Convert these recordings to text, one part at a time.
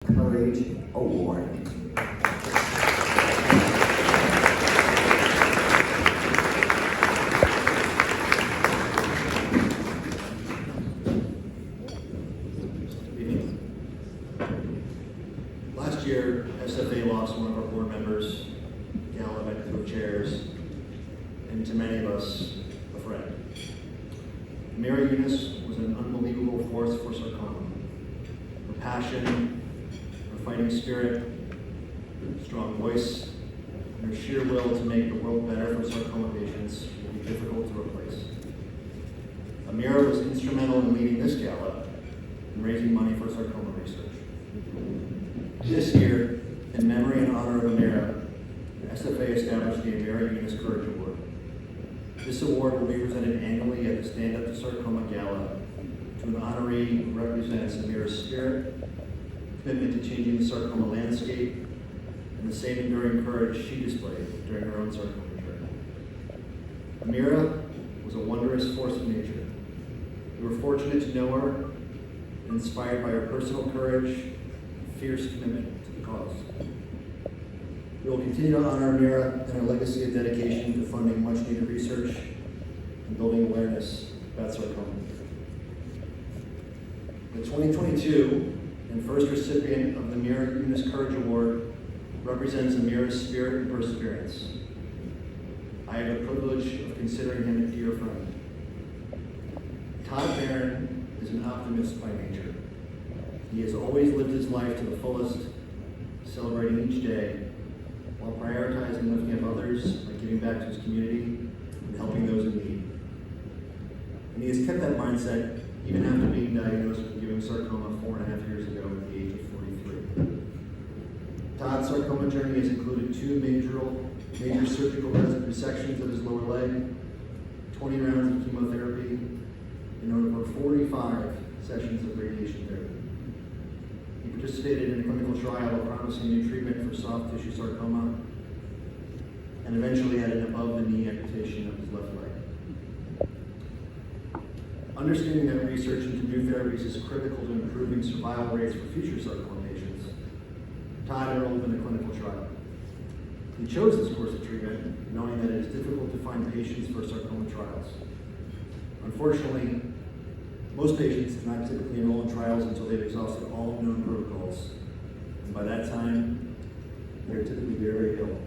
Courage Award. Last year, SFA lost one of our board members, Gala went through chairs, and to many of us, a friend. Mary Eunice was an unbelievable force for sarcoma. Her passion, her fighting spirit, strong voice, and her sheer will to make the world better for sarcoma patients will be difficult to replace. Amira was instrumental in leading this gala and raising money for sarcoma research. This year, in memory and honor of Amira, the SFA established the Amira Eunice Courage Award. This award will be presented annually at the Stand Up to Sarcoma Gala to an honoree who represents Amira's spirit, commitment to changing the sarcoma landscape, and the same enduring courage she displayed during her own sarcoma journey. Amira was a wondrous force of nature. We were fortunate to know her and inspired by her personal courage and fierce commitment to the cause. We will continue to honor Amira and her legacy of dedication to funding much-needed research and building awareness about sarcoma. The 2022 and first recipient of the Amira Eunice Courage Award represents Amira's spirit and perseverance. I have the privilege of considering him a dear friend. Todd is an optimist by nature. He has always lived his life to the fullest, celebrating each day, while prioritizing lifting up others by giving back to his community and helping those in need. And he has kept that mindset even after being diagnosed with Ewing sarcoma 4.5 years ago at the age of 43. Todd's sarcoma journey has included 2 major surgical resections of his lower leg, 20 rounds of chemotherapy, and over 45 sessions of radiation therapy. He participated in a clinical trial of promising new treatment for soft tissue sarcoma, and eventually had an above-the-knee amputation of his left leg. Understanding that research into new therapies is critical to improving survival rates for future sarcoma patients, Todd enrolled in a clinical trial. He chose this course of treatment knowing that it is difficult to find patients for sarcoma trials. Unfortunately, most patients do not typically enroll in trials until they've exhausted all known protocols, and by that time, they're typically very ill.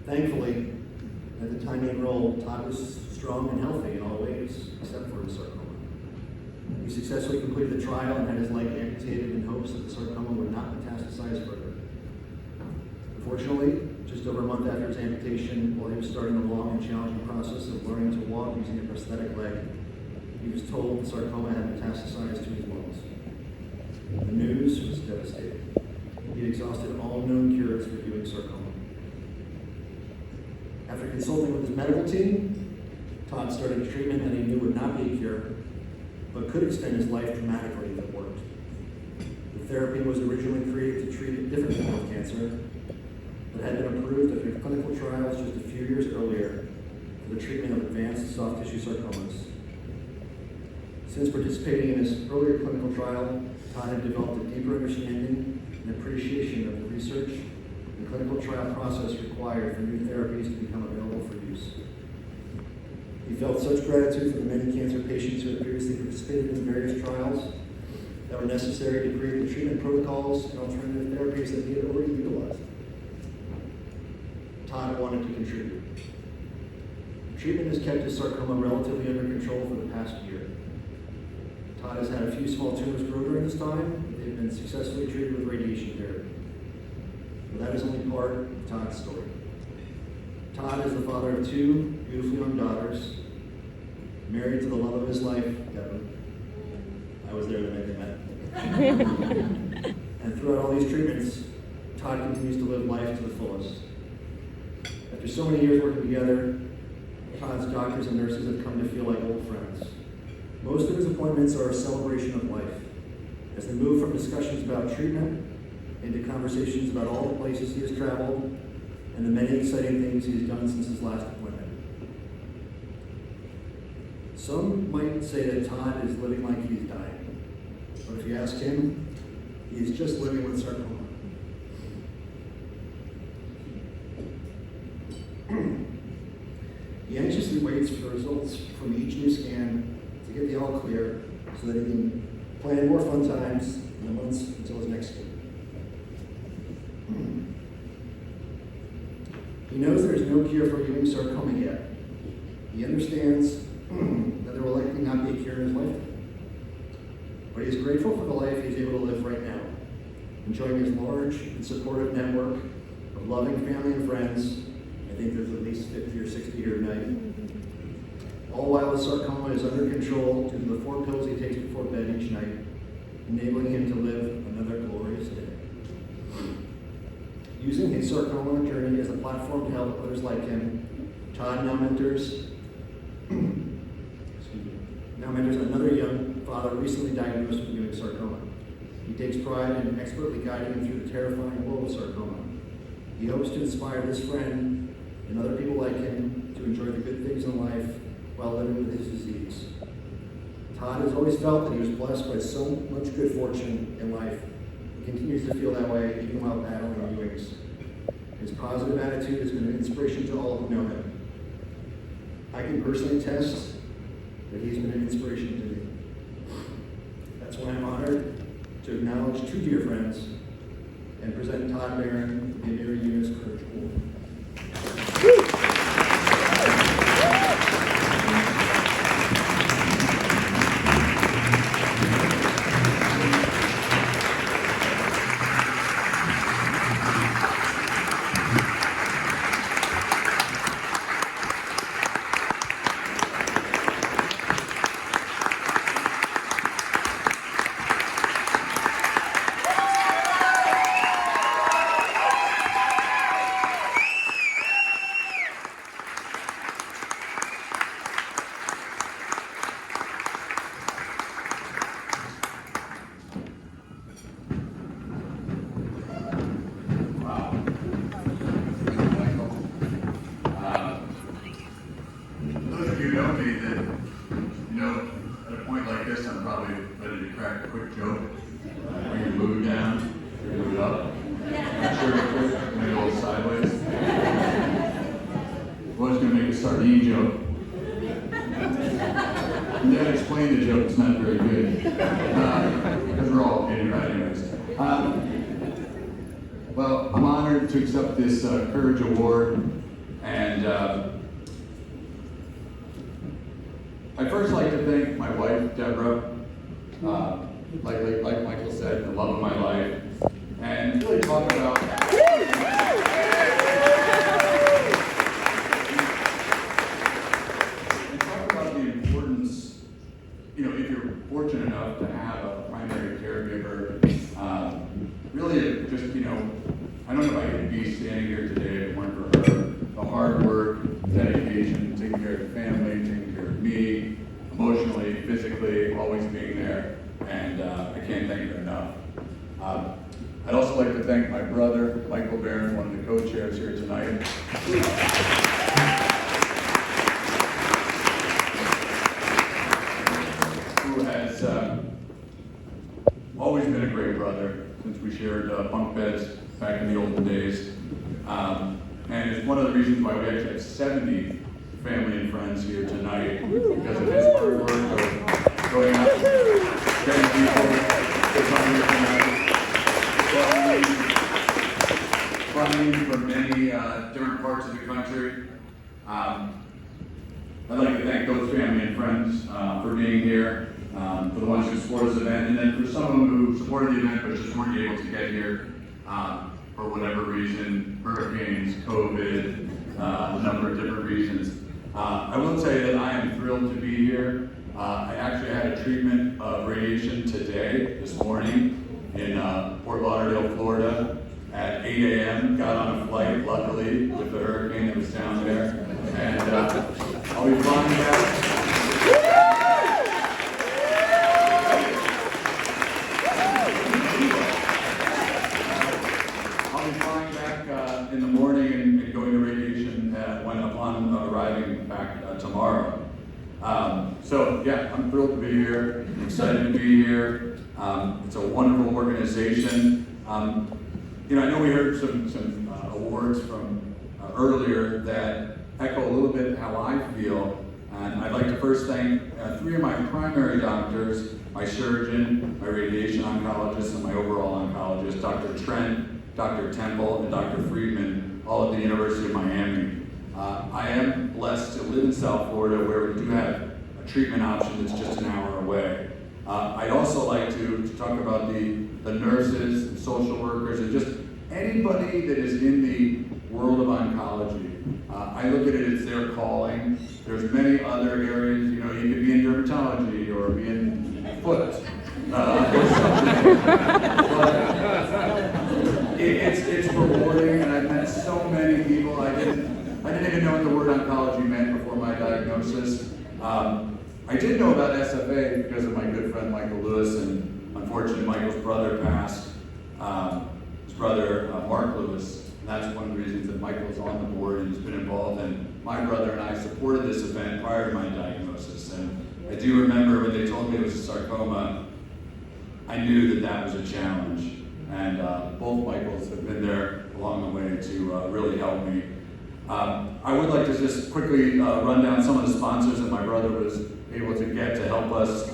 Thankfully, at the time he enrolled, Todd was strong and healthy in all ways, except for his sarcoma. He successfully completed the trial and had his leg amputated in hopes that the sarcoma would not metastasize further. Unfortunately, just over a month after his amputation, while he was starting the long and challenging process of learning to walk using a prosthetic leg, he was told the sarcoma had metastasized to his lungs. The news was devastating. He had exhausted all known cures for Ewing sarcoma. After consulting with his medical team, Todd started a treatment that he knew would not be a cure, but could extend his life dramatically if it worked. The therapy was originally created to treat a different form of cancer, but had been approved after clinical trials just a few years earlier for the treatment of advanced soft tissue sarcomas. Since participating in his earlier clinical trial, Todd had developed a deeper understanding and appreciation of the research and clinical trial process required for new therapies to become available for use. He felt such gratitude for the many cancer patients who had previously participated in various trials that were necessary to create the treatment protocols and alternative therapies that he had already utilized. Todd wanted to contribute. Treatment has kept his sarcoma relatively under control for the past year. Todd has had a few small tumors grow during this time, but they've been successfully treated with radiation therapy. But that is only part of Todd's story. Todd is the father of 2 beautiful young daughters, married to the love of his life, Devin. I was there the night they met. And throughout all these treatments, Todd continues to live life to the fullest. After so many years working together, Todd's doctors and nurses have come to feel like old friends. Most of his appointments are a celebration of life, as they move from discussions about treatment into conversations about all the places he has traveled and the many exciting things he has done since his last appointment. Some might say that Todd is living like he's dying, but if you ask him, He is just living with sarcoma. He anxiously waits for the results from each new scan to get the all clear so that he can plan more fun times in the months until his next scan. He knows there is no cure for Ewing sarcoma yet. He understands that there will likely not be a cure in his lifetime. But he is grateful for the life he is able to live right now, enjoying his large and supportive network of loving family and friends. I think there's at least 50 or 60 here tonight. All while his sarcoma is under control due to the 4 pills he takes before bed each night, enabling him to live another glorious day. Using his sarcoma journey as a platform to help others like him, Todd now mentors another young father recently diagnosed with Ewing sarcoma. He takes pride in expertly guiding him through the terrifying world of sarcoma. He hopes to inspire this friend and other people like him to enjoy the good things in life while living with his disease. Todd has always felt that he was blessed by so much good fortune in life. He continues to feel that way even while battling Ewing's. His positive attitude has been an inspiration to all who know him. I can personally attest that he's been an inspiration to me. That's why I'm honored to acknowledge 2 dear friends and present Todd Barron with the Mary Eunice Courage Award. Sardine joke. Dad explained the joke, it's not very good. Because we're all kidding, right? Anyways. Well, I'm honored to accept this Courage Award, and I'd first like to thank my wife, Deborah, like Michael said, the love of my life, and really talk about if you're fortunate enough to have a primary caregiver, really just, I don't know if I could be standing here today if it weren't for her. The hard work, dedication, taking care of the family, taking care of me, emotionally, physically, always being there, and I can't thank her enough. I'd also like to thank my brother, Michael Barron, one of the co-chairs here tonight. Always been a great brother since we shared bunk beds back in the olden days. And it's one of the reasons why we actually have 70 family and friends here tonight, because of his hard work of going out and getting people to come here tonight, flying from many different parts of the country. I'd like to thank those family and friends for being here. For the ones who supported this event, and then for some of them who supported the event but just weren't able to get here for whatever reason, hurricanes, COVID, a number of different reasons. I will say that I am thrilled to be here. I actually had a treatment of radiation today, this morning, in Fort Lauderdale, Florida, at 8 a.m. Got on a flight, luckily, with the hurricane that was down there, and I'll be flying back. In the morning and going to radiation upon arriving back tomorrow. So yeah, I'm thrilled to be here. I'm excited to be here. It's a wonderful organization. You know, I know we heard some awards from earlier that echo a little bit how I feel, and I'd like to first thank three of my primary doctors, my surgeon, my radiation oncologist, and my overall oncologist, Dr. Trent, Dr. Temple, and Dr. Friedman, all at the University of Miami. I am blessed to live in South Florida where we do have a treatment option that's just an hour away. I'd also like to talk about the nurses, and social workers, and just anybody that is in the world of oncology. I look at it as their calling. There's many other areas, you know, you could be in dermatology or be in foot. It's rewarding, and I've met so many people. I didn't even know what the word oncology meant before my diagnosis. I did know about SFA because of my good friend Michael Lewis, and unfortunately Michael's brother passed, his brother Mark Lewis. And that's one of the reasons that Michael's on the board and has been involved. And my brother and I supported this event prior to my diagnosis. And I do remember when they told me it was a sarcoma, I knew that that was a challenge. And both Michaels have been there along the way to really help me. I would like to just quickly run down some of the sponsors that my brother was able to get to help us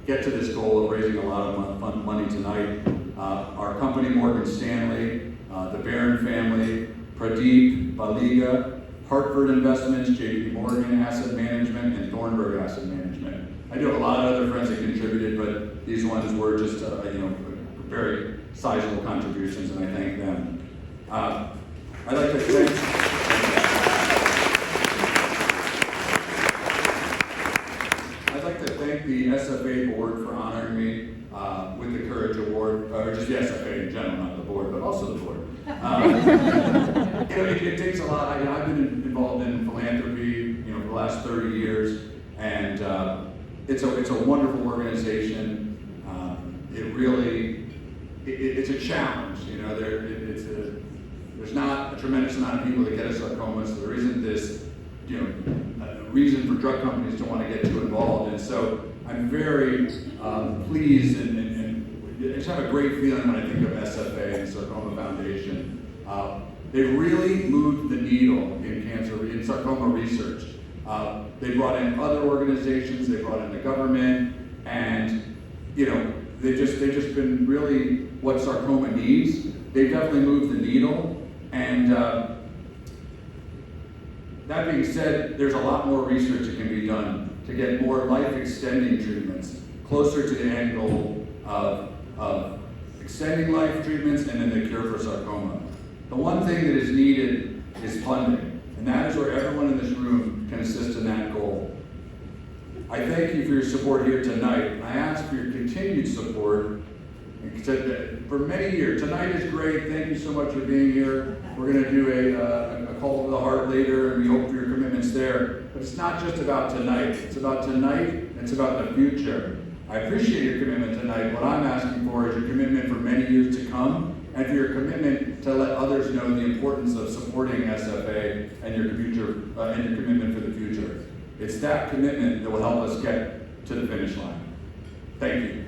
get to this goal of raising a lot of money tonight. Our company, Morgan Stanley, the Barron family, Pradeep, Baliga, Hartford Investments, JP Morgan Asset Management, and Thornburg Asset Management. I do have a lot of other friends that contributed, but these ones were just very sizable contributions, and I thank them. I'd like to thank the SFA board for honoring me with the Courage Award, or just the SFA in general, not the board, but also the board. It takes a lot. I've been involved in philanthropy, for the last 30 years, and it's a wonderful organization. It's a challenge. There's not a tremendous amount of people that get a sarcoma, so there isn't this, a reason for drug companies to want to get too involved. And so I'm very pleased and I just have a great feeling when I think of SFA and Sarcoma Foundation. They really moved the needle in sarcoma research. They brought in other organizations, they brought in the government, and they've just been really what sarcoma needs. They've definitely moved the needle, and that being said, there's a lot more research that can be done to get more life-extending treatments closer to the end goal of extending life treatments and then the cure for sarcoma. The one thing that is needed is funding, and that is where everyone in this room can assist in that goal. I thank you for your support here tonight. I ask for your continued support for many years. Tonight is great. Thank you so much for being here. We're going to do a call to the heart later, and we hope for your commitments there. But it's not just about tonight. It's about tonight, and it's about the future. I appreciate your commitment tonight. What I'm asking for is your commitment for many years to come, and for your commitment to let others know the importance of supporting SFA and your future and your commitment for the future. It's that commitment that will help us get to the finish line. Thank you.